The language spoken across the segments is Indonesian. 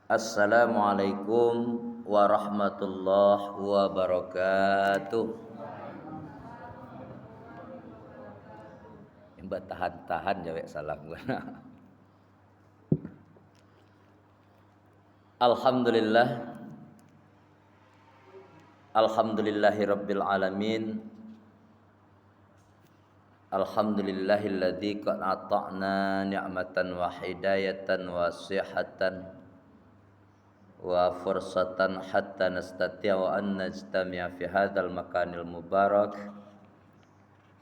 Assalamualaikum warahmatullahi wabarakatuh. Mbak tahan-tahan jawab salam gua. Alhamdulillah. Alhamdulillahirabbil alamin. Alhamdulillahilladzi qad ata'na ni'matan wa hidayatan wa sihhatan wa fursatan hatta nastati'a an najtami'a fi hadzal makanil mubarak.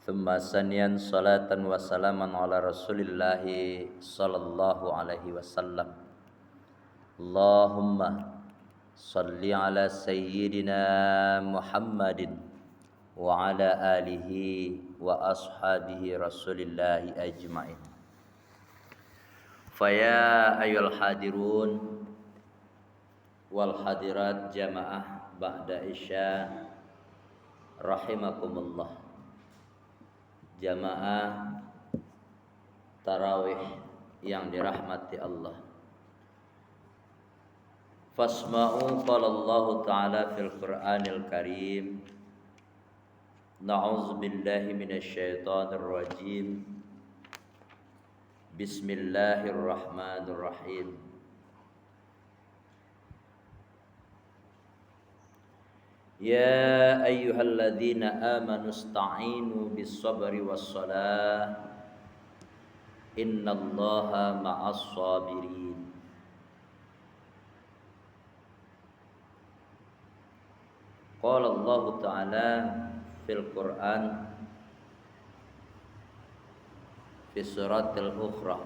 Thumma saniyan salatan wa salaman ala Rasulillahi sallallahu alaihi wasallam. Allahumma salli ala sayyidina Muhammadin wa ala alihi wa ashabihi Rasulillahi ajmain. Faya ayyuhal hadirun wal hadirat jamaah ba'da isya rahimakumullah. Jamaah tarawih yang dirahmati Allah. Fasma'u qala Allah ta'ala fil Qur'anil Karim. Na'udzu billahi minasy syaithanir rajim. Bismillahirrahmanirrahim. Ya ayyuhalladzina amanu ista'inu bis-sabri was-salah. Innallaha ma'as-sabirin. Qala Allah Ta'ala fil Qur'an fi suratil ukhra,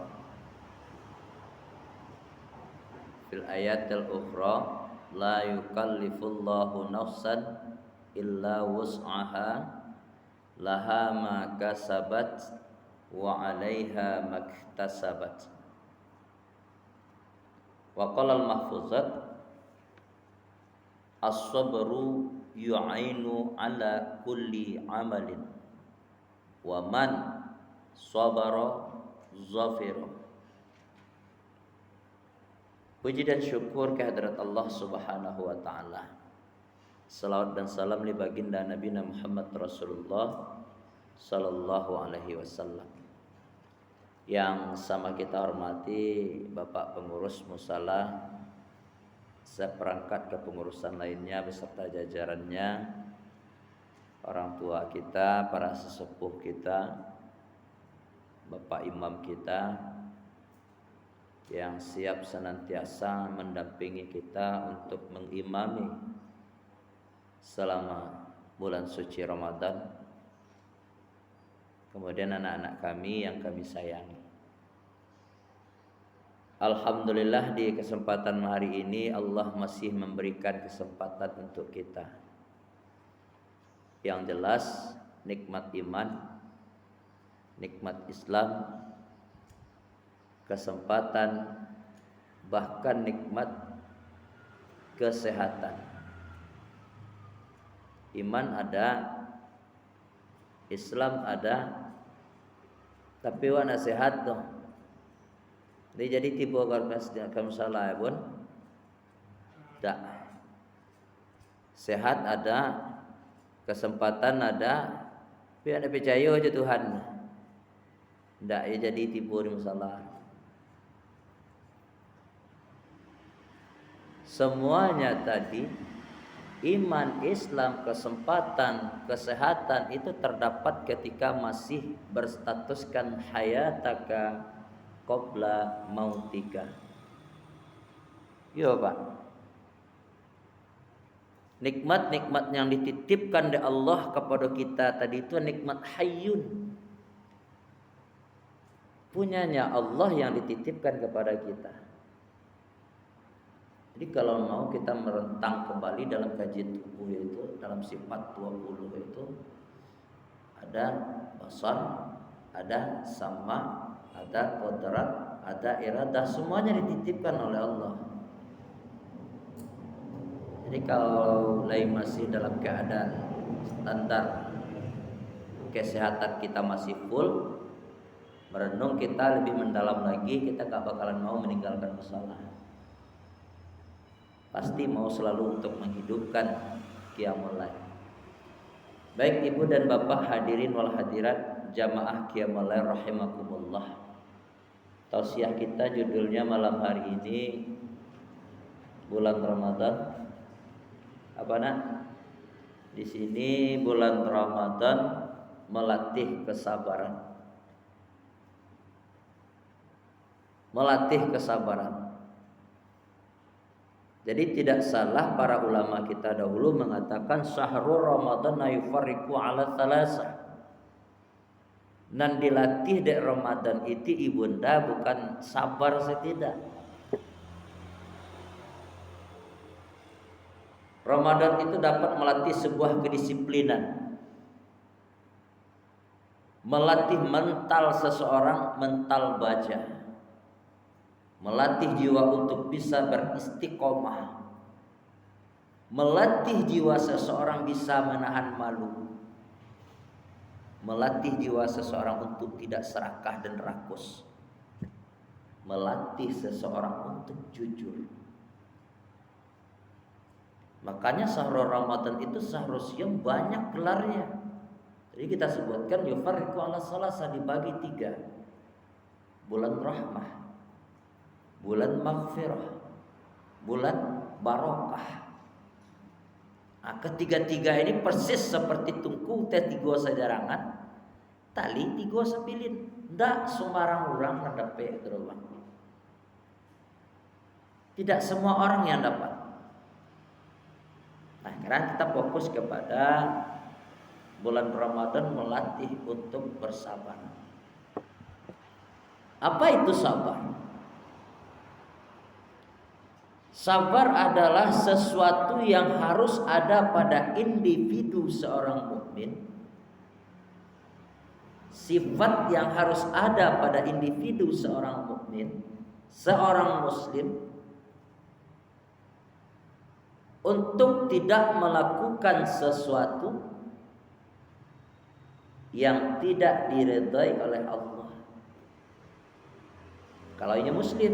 fil ayatil ukhra, la yukallifullahu nafsan illa wus'aha laha ma kasabat wa 'alaiha maktasabat. Wa qala al-mahfuzat as-sabru yu'ainu ala kulli amalin wa man sabara zafira. Puji dan syukur kehadirat Allah Subhanahu wa taala. Salawat dan salam li baginda Nabi Muhammad Rasulullah sallallahu alaihi wasallam. Yang sama kita hormati Bapak pengurus musala, seperangkat kepengurusan lainnya beserta jajarannya, orang tua kita, para sesepuh kita, Bapak imam kita yang siap senantiasa mendampingi kita untuk mengimami selama bulan suci Ramadan. Kemudian anak-anak kami yang kami sayangi. Alhamdulillah di kesempatan hari ini Allah masih memberikan kesempatan untuk kita. Yang jelas nikmat iman, nikmat Islam, kesempatan, bahkan nikmat kesehatan. Iman ada, Islam ada, tapi wana sehat tuh. Jadi tiba kamu salah pun tak. Sehat ada, kesempatan ada, tapi ada percaya aja Tuhan. Tak ya jadi tipu di masalah. Semuanya tadi, iman, Islam, kesempatan, kesehatan itu terdapat ketika masih berstatuskan hayataka qabla mautika. Yo Pak. Nikmat-nikmat yang dititipkan oleh Allah kepada kita tadi itu nikmat hayyun. Punyanya Allah yang dititipkan kepada kita. Jadi kalau mau kita merentang kembali dalam kajian tubuh itu, dalam sifat 20 itu ada basar, ada sama, ada qadrat, ada iradah, semuanya dititipkan oleh Allah. Jadi kalau lain masih dalam keadaan standar kesehatan kita masih full, merenung kita lebih mendalam lagi, kita gak bakalan mau meninggalkan masalah. pasti mau selalu untuk menghidupkan qiyamul lail. Baik ibu dan bapak hadirin wal hadirat jamaah qiyamul lail rahimakumullah. Tausiah kita judulnya malam hari ini bulan Ramadan. Apa nak? Di sini bulan Ramadan melatih kesabaran. Melatih kesabaran. Jadi tidak salah para ulama kita dahulu mengatakan syahrul Ramadan yufarriqu ala thalatha. Nan dilatih dek Ramadan itu ibunda bukan sabar setidak. Ramadan itu dapat melatih sebuah kedisiplinan. Melatih mental seseorang, mental baja. Melatih jiwa untuk bisa beristiqomah. Melatih jiwa seseorang bisa menahan malu. Melatih jiwa seseorang untuk tidak serakah dan rakus. Melatih seseorang untuk jujur. Makanya syahrul Ramadan itu syahrul yang banyak gelarnya. Jadi kita sebutkan yufarriqu ala salasa, dibagi 3. Bulan rahmah, bulan maghfirah, bulan barokah. Nah, ketiga-tiga ini persis seperti tungku teh tiga sajarangan, tali tiga sapilin. Ndak sembarang orang mendapat terulang. Tidak semua orang yang dapat. Nah, sekarang kita fokus kepada bulan Ramadan melatih untuk bersabar. Apa itu sabar? Sabar adalah sesuatu yang harus ada pada individu seorang mukmin. Sifat yang harus ada pada individu seorang mukmin, seorang muslim, untuk tidak melakukan sesuatu yang tidak diridhai oleh Allah. Kalau ini muslim.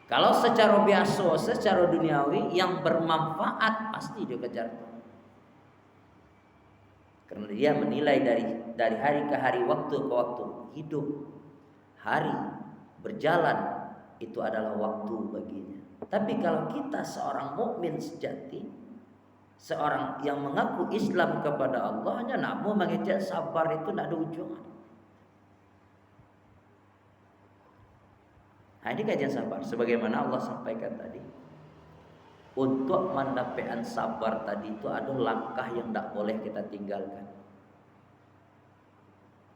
Kalau secara biasa, secara duniawi yang bermanfaat pasti dia kejar. Karena dia menilai dari hari ke hari, waktu ke waktu, hidup, hari berjalan itu adalah waktu baginya. Tapi kalau kita seorang mukmin sejati, seorang yang mengaku Islam kepada Allah, hanya namun mengejar sabar itu tidak ada ujungnya. Nah, ini kajian sabar. Sebagaimana Allah sampaikan tadi, untuk mendapatkan sabar tadi itu ada langkah yang tidak boleh kita tinggalkan.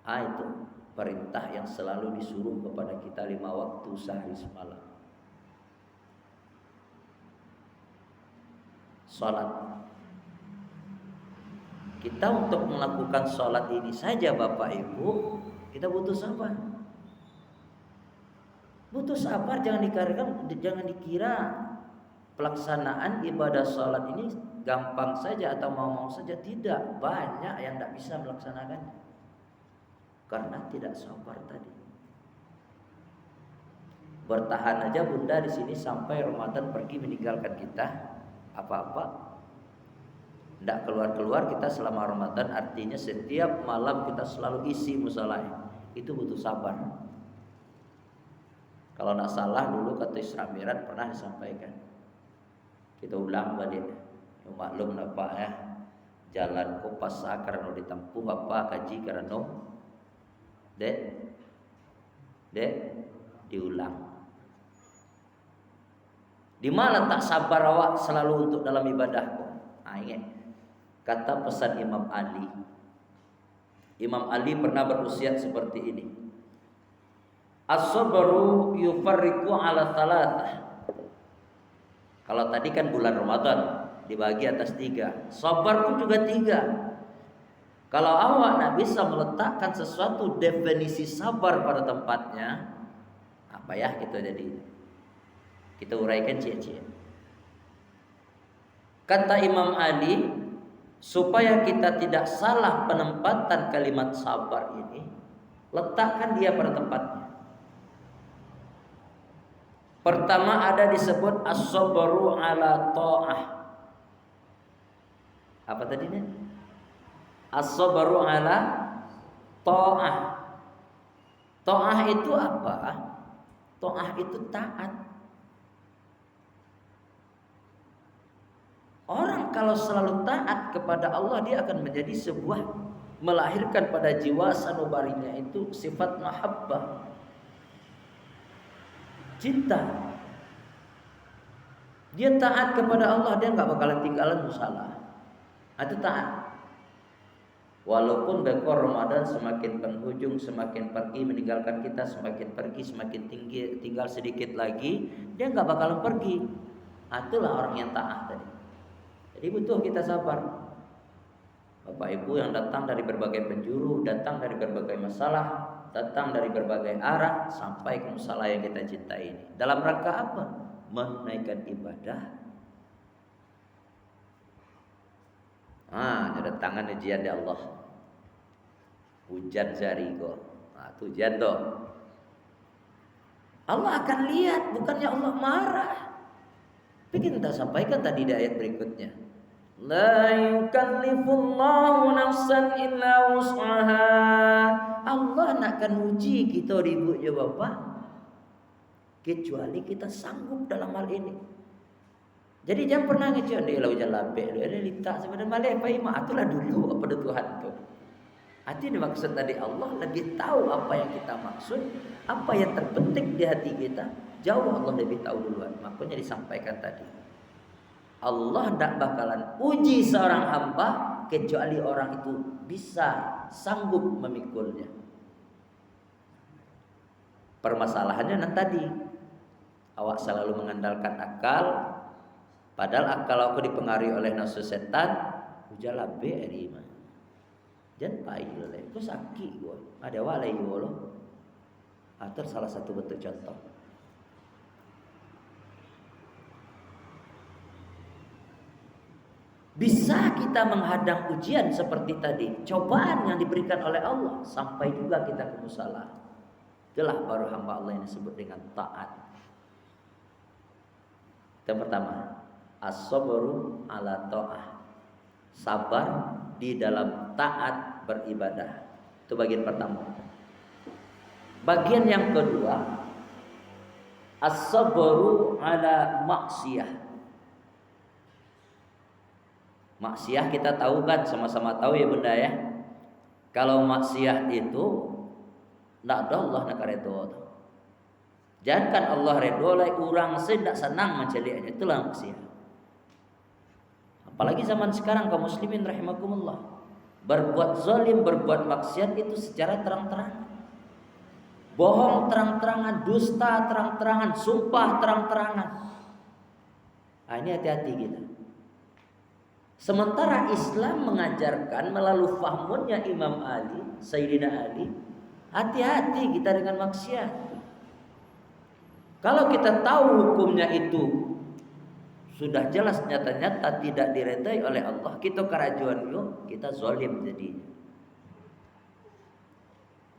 Itu perintah yang selalu disuruh kepada kita 5 waktu sehari semalam. Salat. Kita untuk melakukan salat ini saja Bapak Ibu, kita butuh sabar. Butuh sabar, jangan dikira pelaksanaan ibadah salat ini gampang saja atau mau-mau saja. Tidak, banyak yang tidak bisa melaksanakannya karena tidak sabar tadi. Bertahan aja bunda di sini sampai Ramadan pergi meninggalkan kita, apa-apa tidak keluar-keluar kita selama Ramadan, artinya setiap malam kita selalu isi musala. Itu butuh sabar. Kalau tidak salah dulu kata Isra Mi'raj pernah disampaikan. Kita ulang balik. Maklum apa ya? Jalan kopas karena ditempuh apa kaji karena dek diulang. Di mana tak sabar awak selalu untuk dalam ibadahku? Ingat kata pesan Imam Ali. Imam Ali pernah berusiat seperti ini. As-sabru yufarriqu ala thalathah. Kalau tadi kan bulan Ramadan dibagi atas 3. Sabar pun juga 3. Kalau awak nak bisa meletakkan sesuatu definisi sabar pada tempatnya, apa ya kita jadi? Kita uraikan cia-cia. Kata Imam Ali, supaya kita tidak salah penempatan kalimat sabar ini, letakkan dia pada tempatnya. Pertama ada disebut as-sabru ala ta'ah. Apa tadinya? As-sabru ala ta'ah. Ta'ah itu apa? Ta'ah itu taat. Orang kalau selalu taat kepada Allah, dia akan menjadi sebuah, melahirkan pada jiwa sanubarinya itu sifat mahabbah, cinta. Dia taat kepada Allah, dia nggak bakalan tinggalan musalah. Itu taat. Walaupun dekor Ramadan semakin penghujung, semakin pergi meninggalkan kita, semakin pergi, semakin tinggi, tinggal sedikit lagi, dia nggak bakalan pergi. Itulah orang yang taat tadi. Jadi butuh kita sabar. Bapak Ibu yang datang dari berbagai penjuru, datang dari berbagai masalah, datang dari berbagai arah sampai ke musalah yang kita cintai ini. Dalam rangka apa? Menaikkan ibadah. Ada tangan ujian ya Allah. Hujan jari kok. Itu ujian dong. Allah akan lihat, bukannya Allah marah. Tapi kita sampaikan tadi di ayat berikutnya. La yukallifullahu nafsan illa wus'aha. Allah nak akan uji kita ibu ya Bapak, kecuali kita sanggup dalam hal ini. Jadi jangan pernah ngecek dia lau jalabek dia letak sebenarnya malih apa imak itulah dulu apa Tuhan tu. Hati dimaksud tadi Allah lebih tahu apa yang kita maksud, apa yang terpenting di hati kita. Jauh Allah lebih tahu duluan. Makanya disampaikan tadi. Allah tidak bakalan uji seorang hamba kecuali orang itu bisa sanggup memikulnya. Permasalahannya tadi awak selalu mengandalkan akal, padahal akal aku dipengaruhi oleh nafsu setan. Ujala be eri mah. Jangan pail le, ku sakit gua. Ada walai gua lo. Atau salah satu bentuk contoh. Bisa kita menghadang ujian seperti tadi, cobaan yang diberikan oleh Allah, sampai juga kita ke musalah. Itulah baru hamba Allah yang disebut dengan taat. Yang pertama, as-sabru ala ta'ah. Sabar di dalam taat beribadah. Itu bagian pertama. Bagian yang kedua, as-sabru ala maksiyah. Maksiat kita tahu kan, sama-sama tahu ya bunda ya. Kalau maksiat itu nak ada Allah nak redho. Jangan Allah redho lai orang sedak senang menceliaknya, itulah maksiat. Apalagi zaman sekarang kaum muslimin rahimakumullah, berbuat zalim, berbuat maksiat itu secara terang-terangan. Bohong terang-terangan, dusta terang-terangan, sumpah terang-terangan. Ini hati-hati kita. Sementara Islam mengajarkan melalui fahmunnya Imam Ali, Sayyidina Ali, hati-hati kita dengan maksiat. Kalau kita tahu hukumnya itu sudah jelas nyata-nyata tidak diredai oleh Allah, kita kerajuan yuk, kita zalim jadinya.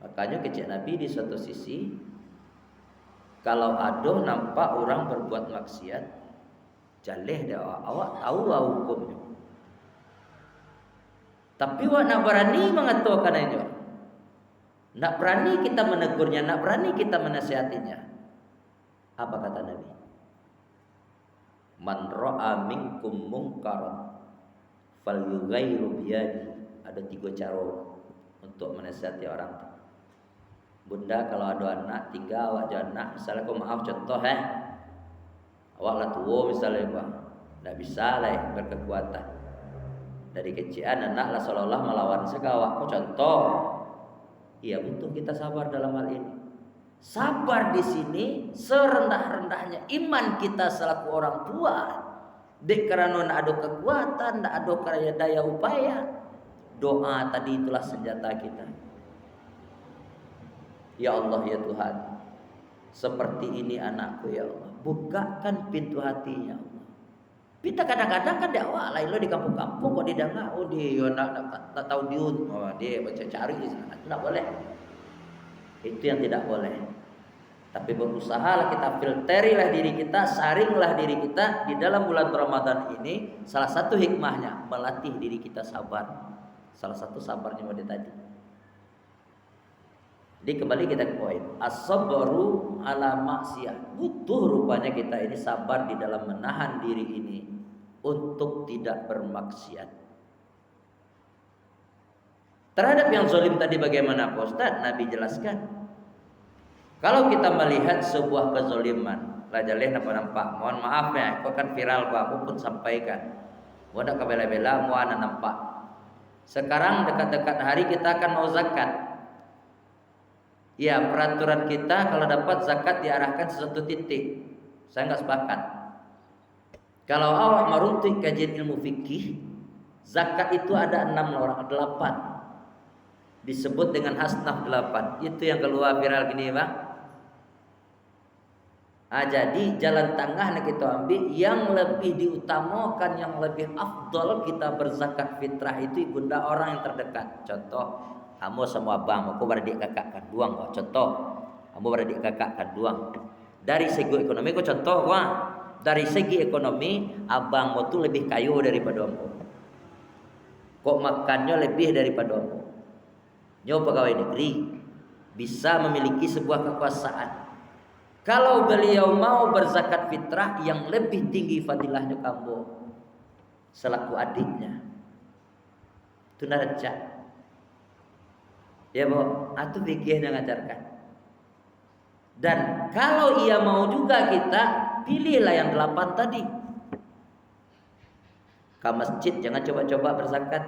Makanya kecil Nabi di suatu sisi, kalau ada nampak orang berbuat maksiat, jaleh dah awak tahu hukumnya. Tapi awak nak berani mengatakan itu, nak berani kita menegurnya, nak berani kita menasihatinya. Apa kata Nabi? Man ra'a minkum munkaran falyughayyiru biyadihi. Ada 3 cara untuk menasihati orang. Bunda kalau ada anak tinggal awak jangan anak, misalnya kau maaf contoh awak lah tua misalnya bang, tak bisa lah berkekuatan. Dari kecilan anak lah seolah-olah melawan segawak. Kau contoh, iya butuh kita sabar dalam hal ini. Sabar di sini serendah-rendahnya iman kita selaku orang tua. Dek karena ada kekuatan, tak ada karya daya upaya. Doa tadi itulah senjata kita. Ya Allah ya Tuhan, seperti ini anakku ya Allah, bukakan pintu hatinya Allah. Kita kadang-kadang kan dakwah lain lo di kampung-kampung kok didengar di nak tahu diun, dia baca cari di sana, tidak boleh. Itu yang tidak boleh. Tapi berusahalah kita, filterilah diri kita, saringlah diri kita di dalam bulan Ramadan ini. Salah satu hikmahnya melatih diri kita sabar. Salah satu sabarnya pada tadi. Jadi kembali kita ke poin, as-sabru ala maksiyah. Butuh rupanya kita ini sabar di dalam menahan diri ini untuk tidak bermaksiat. Terhadap yang zalim tadi bagaimana Pak Ustaz? Nabi jelaskan. Kalau kita melihat sebuah kezaliman, lajaleh nampak, mohon maaf ya, kau kan viral Pak, aku pun sampaikan. Wadah kabela-bela, mau nampak. Sekarang dekat-dekat hari kita akan mau zakat. Ya, peraturan kita kalau dapat zakat diarahkan sesuatu titik. Saya nggak sepakat. Kalau awak meruntuh kajian ilmu fikih, zakat itu ada 8. Disebut dengan hasnaf 8. Itu yang keluar viral gini, Bang. Jadi jalan tengah yang kita ambil, yang lebih diutamakan, yang lebih afdol kita berzakat fitrah itu ibunda orang yang terdekat. Contoh, kamu sama abang, aku beradik kakak kan duang kok. Contoh, kamu beradik kakak kan duang. Dari segi ekonomi, kok contoh, wah, dari segi ekonomi abang itu lebih kayu daripada aku. Kok makannya lebih daripada aku. Nyo pegawai negeri bisa memiliki sebuah kekuasaan. Kalau beliau mau berzakat fitrah, yang lebih tinggi fadilahnya kamu selaku adiknya. Itu naraja. Ya Bu, itu fikih yang ngajarkan. Dan kalau ia mau juga kita, pilihlah yang 8 tadi. Ke masjid jangan coba-coba berzakat.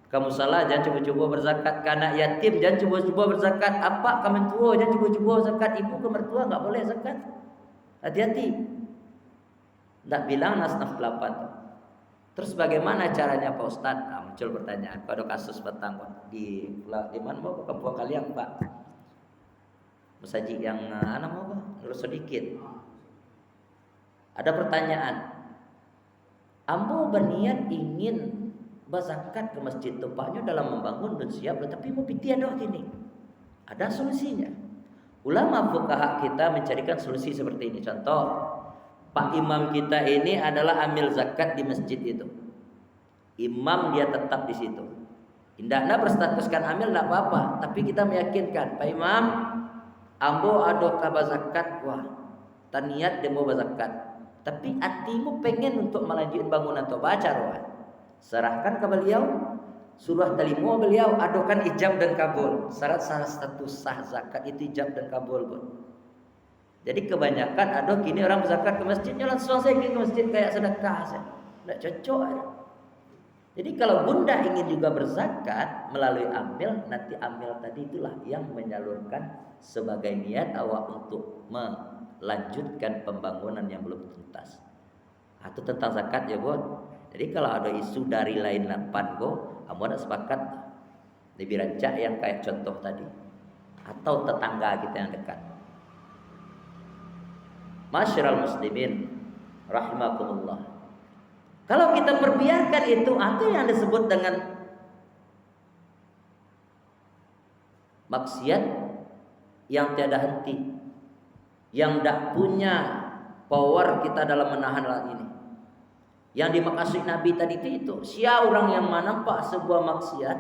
Kamu salah jangan coba-coba berzakat. Karena yatim jangan coba-coba berzakat. Apa kamu tua jangan coba-coba zakat. Ibu ke mertua nggak boleh zakat. Hati-hati. Tak bilang nasnaf 8. Terus bagaimana caranya Pak Ustaz? Nah, muncul pertanyaan. Pada kasus petang di mana mau kampung kalian Pak? Masjid yang anak mau Pak? Lurus sedikit. Ada pertanyaan. Ambo berniat ingin berzakat ke masjid tempatnya dalam membangun dan siap, tapi mau pitian doh gini. Ada solusinya. Ulama fuqaha kita mencarikan solusi seperti ini. Contoh, Pak Imam kita ini adalah amil zakat di masjid itu. Imam dia tetap di situ. Indahnya berstatuskan amil tidak apa-apa, tapi kita meyakinkan Pak Imam, ambo ada kabar zakat, wah, taniat dia mau berzakat. Tapi hatimu pengen untuk melanjutkan bangunan atau baca roh. Serahkan ke beliau, surah terima beliau, adukan ijab dan kabul. Syarat status sah zakat itu ijab dan kabul pun. Jadi kebanyakan ada gini orang berzakat ke masjidnya langsung saya ke masjid kayak sedekah saya. Tidak cocok. Jadi kalau bunda ingin juga berzakat melalui amil, nanti amil tadi itulah yang menyalurkan sebagai niat awak untuk melanjutkan pembangunan yang belum tuntas. Itu tentang zakat ya Bu. Jadi kalau ada isu dari lain 8 kamu ada sepakat lebih rancak yang kayak contoh tadi atau tetangga kita yang dekat. Masyiral muslimin rahimakumullah. Kalau kita perbiarkan itu yang disebut dengan maksiat yang tiada henti, yang tidak punya power kita dalam menahan hal ini. Yang dimaksud Nabi tadi itu siapa orang yang menampak sebuah maksiat,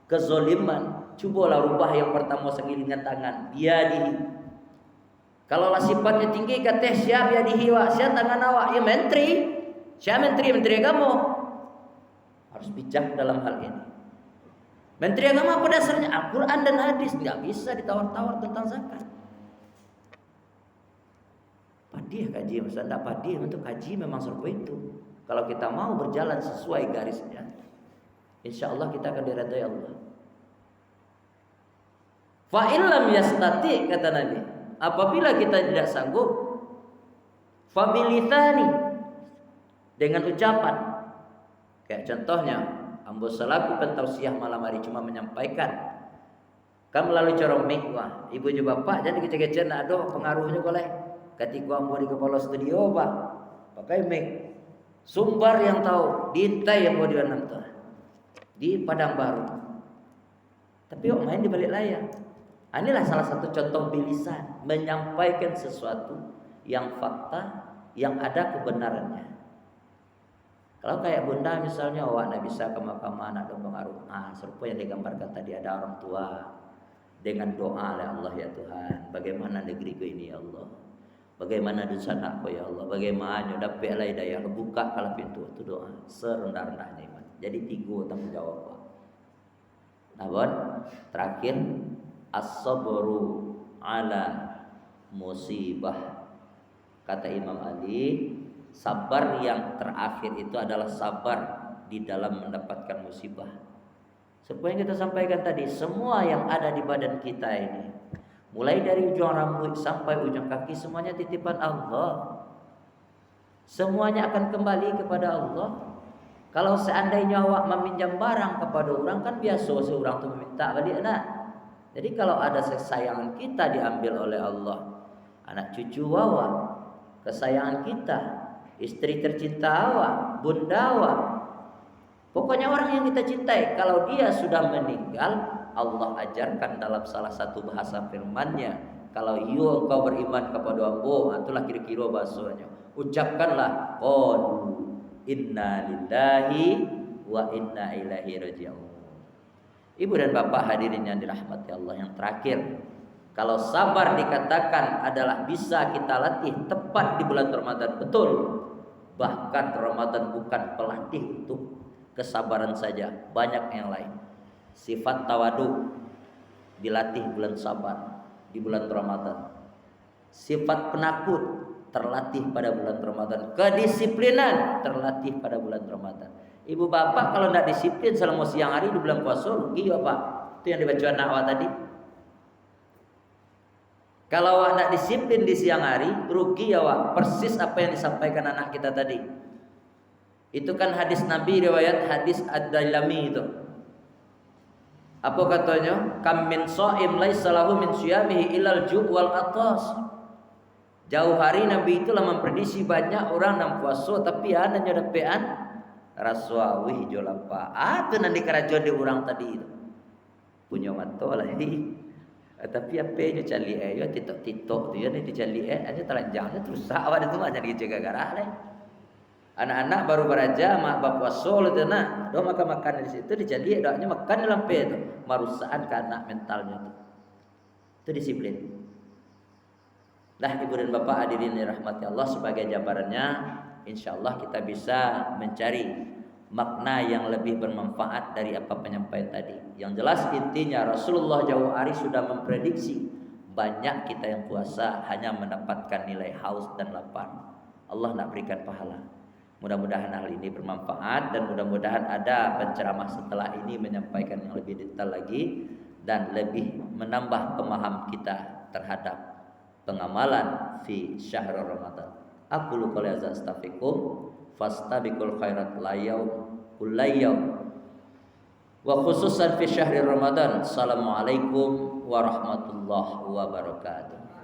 kezoliman, cubalah rubah yang pertama segilingan tangan, biadihi. Kalau lah sifatnya tinggi kata siapa biadihi wa, siapa tangan awak, ya menteri, siapa menteri kamu harus bijak dalam hal ini. Menteri agama pada dasarnya Al-Quran dan hadis, nggak bisa ditawar-tawar tentang zakat. Padih kaji, misalnya tidak padih untuk kaji memang seperti itu. Kalau kita mau berjalan sesuai garisnya, insya Allah kita akan diridhai Allah. Fa illam yastati, kata Nabi, apabila kita tidak sanggup, fa bilithani, dengan ucapan. Kayak contohnya, ambo selaku pentausiah malam hari cuma menyampaikan. Kan melalui corong mic, wah, ibu juga bapak jadi kece-kece nak ada pengaruhnya boleh. Ketika ambo di kepala studio Pak, pakai mic. Sumber yang tahu dintai yang mau dianam tuh di Padang Baru. Tapi main di balik layar. Inilah salah satu contoh bilisan, menyampaikan sesuatu yang fakta, yang ada kebenarannya. Kalau kayak bunda misalnya, awak nak bisa ke makam anak dong pengaruh. Serupa yang digambarkan tadi, ada orang tua dengan doa oleh Allah, ya Tuhan, bagaimana negeriku ini ya Allah, bagaimana dosa anakku ya Allah, bagaimana dapat lah hidayah, buka kalau pintu itu doa serendah-rendahnya iman. Jadi 3 tanggung jawab. Namun terakhir as-sabru ala musibah. Kata Imam Ali, sabar yang terakhir itu adalah sabar di dalam mendapatkan musibah. Seperti yang kita sampaikan tadi, semua yang ada di badan kita ini, mulai dari ujung rambut sampai ujung kaki, semuanya titipan Allah. Semuanya akan kembali kepada Allah. Kalau seandainya awak meminjam barang kepada orang, kan biasa seorang tu meminta balik nak. Jadi kalau ada kesayangan kita diambil oleh Allah, anak cucu awak, kesayangan kita, istri tercinta awak, bunda awak, pokoknya orang yang kita cintai, kalau dia sudah meninggal, Allah ajarkan dalam salah satu bahasa firman-Nya, kalau engkau beriman kepada Ambo, itulah kira-kira bahasanya, ucapkanlah qalu inna lillahi wa inna ilaihi raji'un. Ibu dan bapak hadirin yang dirahmati Allah, yang terakhir, kalau sabar dikatakan adalah bisa kita latih tepat di bulan Ramadan, betul. Bahkan Ramadan bukan pelatih untuk kesabaran saja, banyak yang lain. Sifat tawadu dilatih bulan sabar, di bulan Ramadan. Sifat penakut terlatih pada bulan Ramadan. Kedisiplinan terlatih pada bulan Ramadan. Ibu bapak kalau tidak disiplin selama siang hari di bulan puasa, rugi ya Pak. Itu yang dibaca anak awak tadi. Kalau awak tidak disiplin di siang hari, rugi ya Wak. Persis apa yang disampaikan anak kita tadi. Itu kan hadis Nabi, riwayat hadis Ad-Dailami itu. Apa katanya? Kam min shaim laisa lahu min siyamihi ilal ju' wal atas. Jauh hari Nabi itulah memprediksi banyak orang yang puasa tapi adanya dapean rasa wih jolapa. Itu nanti kerajaan di orang tadi itu. Punya mata lagi. Tapi apa yang cari ya titok-titok tu ya ni dicari aja telanjangnya terus awak itu macam gitu gara-gara lah. Anak-anak baru beraja mak berpuasa tu nak, do makan-makan di situ dicari doanya makan dalam pe tu, merusakkan ke anak mentalnya tu. Itu disiplin. Nah, ibu dan bapak hadirin yang dirahmati Allah, sebagai jabarannya insyaallah kita bisa mencari makna yang lebih bermanfaat dari apa penyampaian tadi. Yang jelas intinya Rasulullah jauh hari sudah memprediksi banyak kita yang puasa hanya mendapatkan nilai haus dan lapar. Allah nak berikan pahala. Mudah-mudahan hal ini bermanfaat dan mudah-mudahan ada penceramah setelah ini menyampaikan yang lebih detail lagi dan lebih menambah pemaham kita terhadap pengamalan fi syahrul Ramadan. Aku lu qouli hadza astaghfirukum fastabiqul khairat kullayaum wa khususan fi syahri Ramadan. Assalamualaikum warahmatullahi wabarakatuh.